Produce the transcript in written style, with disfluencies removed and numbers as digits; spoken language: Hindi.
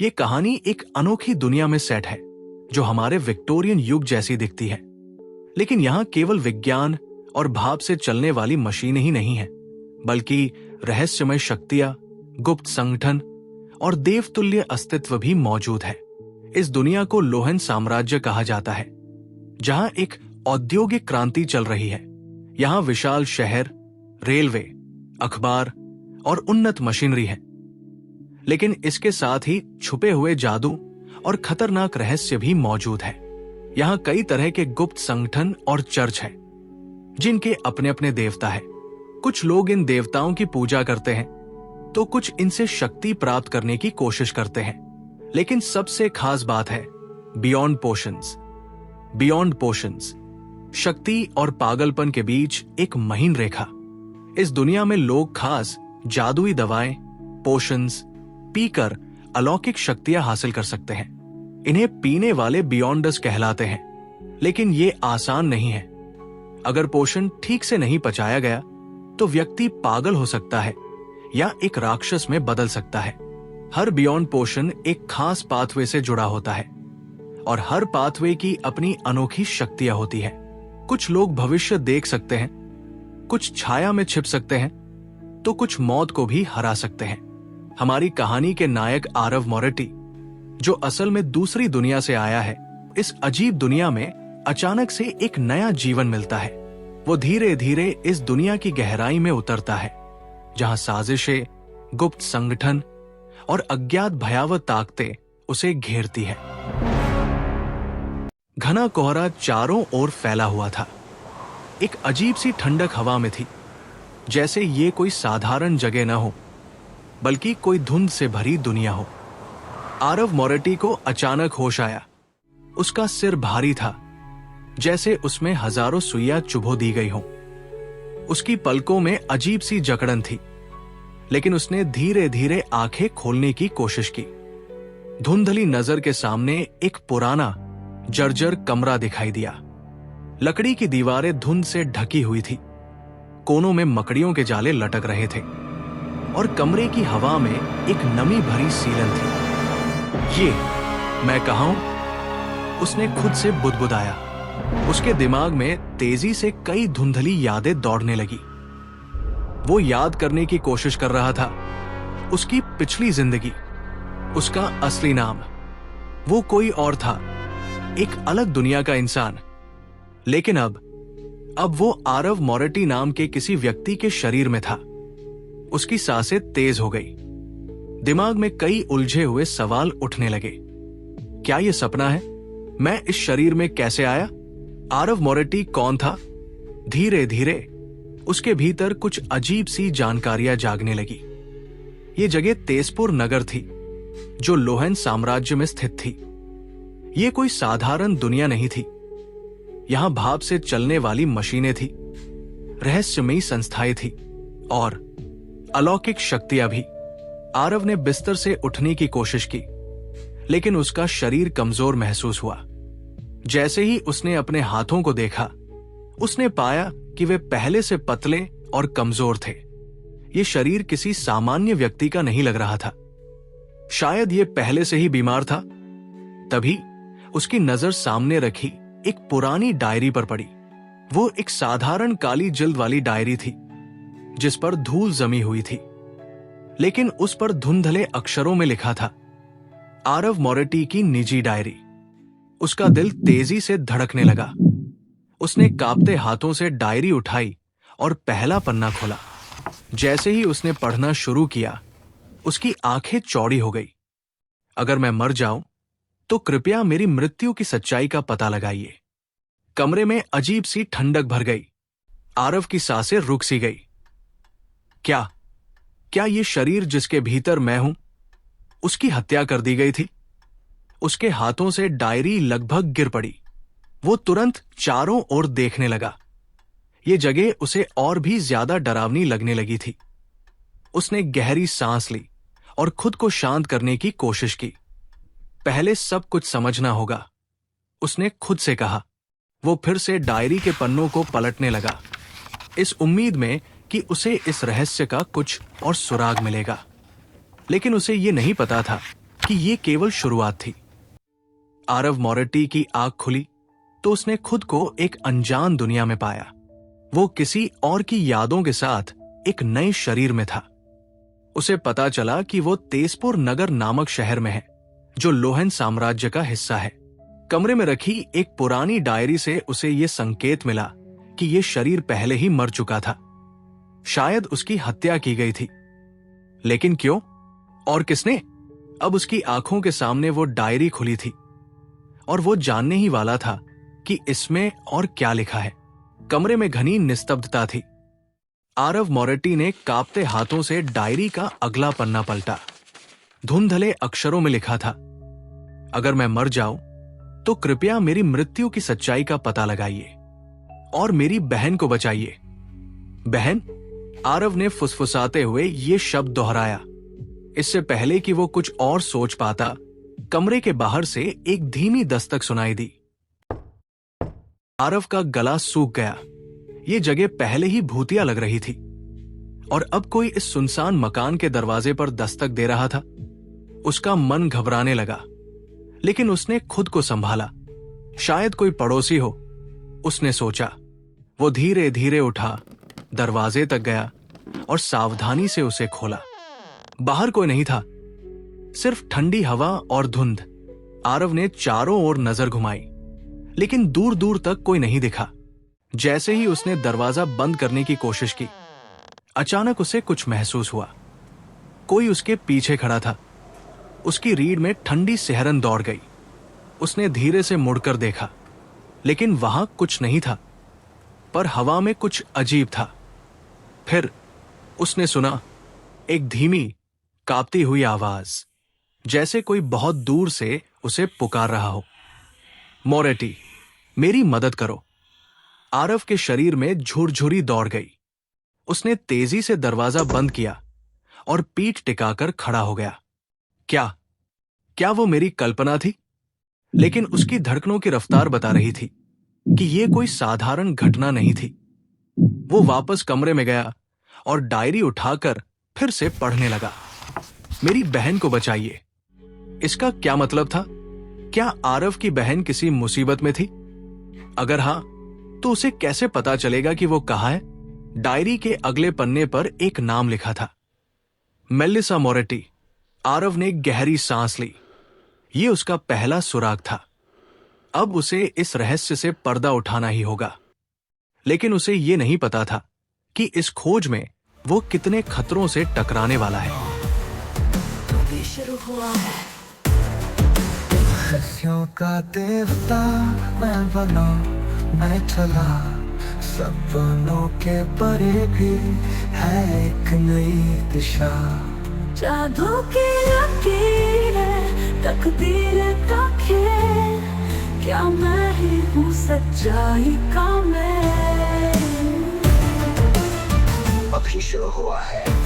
ये कहानी एक अनोखी दुनिया में सेट है जो हमारे विक्टोरियन युग जैसी दिखती है। लेकिन यहाँ केवल विज्ञान और भाप से चलने वाली मशीनें ही नहीं हैं, बल्कि रहस्यमय शक्तियां, गुप्त संगठन और देवतुल्य अस्तित्व भी मौजूद है। इस दुनिया को लोहेन साम्राज्य कहा जाता है, जहां एक औद्योगिक क्रांति चल रही है। यहाँ विशाल शहर, रेलवे, अखबार और उन्नत मशीनरी है। लेकिन इसके साथ ही छुपे हुए जादू और खतरनाक रहस्य भी मौजूद है। यहाँ कई तरह के गुप्त संगठन और चर्च हैं, जिनके अपने अपने देवता हैं। कुछ लोग इन देवताओं की पूजा करते हैं, तो कुछ इनसे शक्ति प्राप्त करने की कोशिश करते हैं। लेकिन सबसे खास बात है बियॉन्ड पोशंस। बियॉन्ड पोशंस, शक्ति और पागलपन के बीच एक महीन रेखा। इस दुनिया में लोग खास जादुई दवाएं, पोशंस पीकर अलौकिक शक्तियां हासिल कर सकते हैं। इन्हें पीने वाले बियॉन्डर्स कहलाते हैं। लेकिन ये आसान नहीं है। अगर पोषण ठीक से नहीं पचाया गया तो व्यक्ति पागल हो सकता है या एक राक्षस में बदल सकता है। हर बियॉन्ड पोषण एक खास पाथवे से जुड़ा होता है और हर पाथवे की अपनी अनोखी शक्तियां होती है। कुछ लोग भविष्य देख सकते हैं, कुछ छाया में छिप सकते हैं, तो कुछ मौत को भी हरा सकते हैं। हमारी कहानी के नायक आरव मोरेटी, जो असल में दूसरी दुनिया से आया है, इस अजीब दुनिया में अचानक से एक नया जीवन मिलता है। वो धीरे धीरे इस दुनिया की गहराई में उतरता है, जहां साजिशें, गुप्त संगठन और अज्ञात भयावह ताकतें उसे घेरती है। घना कोहरा चारों ओर फैला हुआ था। एक अजीब सी ठंडक हवा में थी, जैसे ये कोई साधारण जगह न हो, बल्कि कोई धुंध से भरी दुनिया हो। आरव मोरेटी को अचानक होश आया। उसका सिर भारी था, जैसे उसमें हजारों सुइयां चुभो दी गई हों। उसकी पलकों में अजीब सी जकड़न थी, लेकिन उसने धीरे धीरे आंखें खोलने की कोशिश की। धुंधली नजर के सामने एक पुराना जर्जर कमरा दिखाई दिया। लकड़ी की दीवारें धुंध से ढकी हुई थी, कोनों में मकड़ियों के जाले लटक रहे थे और कमरे की हवा में एक नमी भरी सीलन थी। ये मैं कहाँ हूं? उसने खुद से बुदबुदाया। उसके दिमाग में तेजी से कई धुंधली यादें दौड़ने लगी। वो याद करने की कोशिश कर रहा था उसकी पिछली जिंदगी, उसका असली नाम। वो कोई और था, एक अलग दुनिया का इंसान। लेकिन अब वो आरव मोरेटी नाम के किसी व्यक्ति के शरीर में था। उसकी सांसें तेज हो गई। दिमाग में कई उलझे हुए सवाल उठने लगे। क्या यह सपना है? मैं इस शरीर में कैसे आया? आरव मोरेटी कौन था? धीरे धीरे उसके भीतर कुछ अजीब सी जानकारियां जागने लगी। ये जगह तेजपुर नगर थी, जो लोहेन साम्राज्य में स्थित थी। ये कोई साधारण दुनिया नहीं थी। यहां भाप से चलने वाली मशीनें थी, रहस्यमयी संस्थाएं थी और अलौकिक शक्तियां भी। आरव ने बिस्तर से उठने की कोशिश की, लेकिन उसका शरीर कमजोर महसूस हुआ। जैसे ही उसने अपने हाथों को देखा, उसने पाया कि वे पहले से पतले और कमजोर थे। ये शरीर किसी सामान्य व्यक्ति का नहीं लग रहा था। शायद ये पहले से ही बीमार था। तभी उसकी नजर सामने रखी एक पुरानी डायरी पर पड़ी। वो एक साधारण काली जिल्द वाली डायरी थी, जिस पर धूल जमी हुई थी, लेकिन उस पर धुंधले अक्षरों में लिखा था, आरव मोरेटी की निजी डायरी। उसका दिल तेजी से धड़कने लगा। उसने कांपते हाथों से डायरी उठाई और पहला पन्ना खोला। जैसे ही उसने पढ़ना शुरू किया, उसकी आंखें चौड़ी हो गई। अगर मैं मर जाऊं तो कृपया मेरी मृत्यु की सच्चाई का पता लगाइए। कमरे में अजीब सी ठंडक भर गई। आरव की सांसें रुक सी गई। क्या ये शरीर जिसके भीतर मैं हूं, उसकी हत्या कर दी गई थी? उसके हाथों से डायरी लगभग गिर पड़ी। वो तुरंत चारों ओर देखने लगा। ये जगह उसे और भी ज्यादा डरावनी लगने लगी थी। उसने गहरी सांस ली और खुद को शांत करने की कोशिश की। पहले सब कुछ समझना होगा, उसने खुद से कहा। वो फिर से डायरी के पन्नों को पलटने लगा, इस उम्मीद में कि उसे इस रहस्य का कुछ और सुराग मिलेगा। लेकिन उसे ये नहीं पता था कि ये केवल शुरुआत थी। आरव मोरेटी की आंख खुली तो उसने खुद को एक अनजान दुनिया में पाया। वो किसी और की यादों के साथ एक नए शरीर में था। उसे पता चला कि वो तेजपुर नगर नामक शहर में है, जो लोहन साम्राज्य का हिस्सा है। कमरे में रखी एक पुरानी डायरी से उसे ये संकेत मिला कि ये शरीर पहले ही मर चुका था। शायद उसकी हत्या की गई थी। लेकिन क्यों और किसने? अब उसकी आंखों के सामने वो डायरी खुली थी और वो जानने ही वाला था कि इसमें और क्या लिखा है। कमरे में घनी निस्तब्धता थी। आरव मोरेटी ने कांपते हाथों से डायरी का अगला पन्ना पलटा। धुंधले अक्षरों में लिखा था, अगर मैं मर जाऊं तो कृपया मेरी मृत्यु की सच्चाई का पता लगाइए और मेरी बहन को बचाइए। बहन? आरव ने फुसफुसाते हुए ये शब्द दोहराया। इससे पहले कि वो कुछ और सोच पाता, कमरे के बाहर से एक धीमी दस्तक सुनाई दी। आरव का गला सूख गया। ये जगह पहले ही भूतिया लग रही थी और अब कोई इस सुनसान मकान के दरवाजे पर दस्तक दे रहा था। उसका मन घबराने लगा, लेकिन उसने खुद को संभाला। शायद कोई पड़ोसी हो, उसने सोचा। वो धीरे धीरे उठा, दरवाजे तक गया और सावधानी से उसे खोला। बाहर कोई नहीं था, सिर्फ ठंडी हवा और धुंध। आरव ने चारों ओर नजर घुमाई, लेकिन दूर दूर तक कोई नहीं दिखा। जैसे ही उसने दरवाजा बंद करने की कोशिश की, अचानक उसे कुछ महसूस हुआ। कोई उसके पीछे खड़ा था। उसकी रीढ़ में ठंडी सिहरन दौड़ गई। उसने धीरे से मुड़कर देखा, लेकिन वहां कुछ नहीं था, पर हवा में कुछ अजीब था। फिर उसने सुना एक धीमी, कांपती हुई आवाज, जैसे कोई बहुत दूर से उसे पुकार रहा हो। मोरेटी, मेरी मदद करो। आरव के शरीर में झुरझुरी दौड़ गई। उसने तेजी से दरवाजा बंद किया और पीठ टिकाकर खड़ा हो गया। क्या वो मेरी कल्पना थी? लेकिन उसकी धड़कनों की रफ्तार बता रही थी कि यह कोई साधारण घटना नहीं थी। वो वापस कमरे में गया और डायरी उठाकर फिर से पढ़ने लगा। मेरी बहन को बचाइए। इसका क्या मतलब था? क्या आरव की बहन किसी मुसीबत में थी? अगर हां, तो उसे कैसे पता चलेगा कि वो कहाँ है? डायरी के अगले पन्ने पर एक नाम लिखा था, मेलिसा मोरेटी। आरव ने गहरी सांस ली। ये उसका पहला सुराग था। अब उसे इस रहस्य से पर्दा उठाना ही होगा। लेकिन उसे ये नहीं पता था कि इस खोज में वो कितने खतरों से टकराने वाला है। शुरू हुआ है। रहस्यों का देवता मैं बना, मैं चला, सपनों के परे भी है एक नई दिशा। जादू की लकीरें, तकदीर का खेल, क्या मैं ही हूँ सच्चाई का मैं? अभी शुरू हुआ है।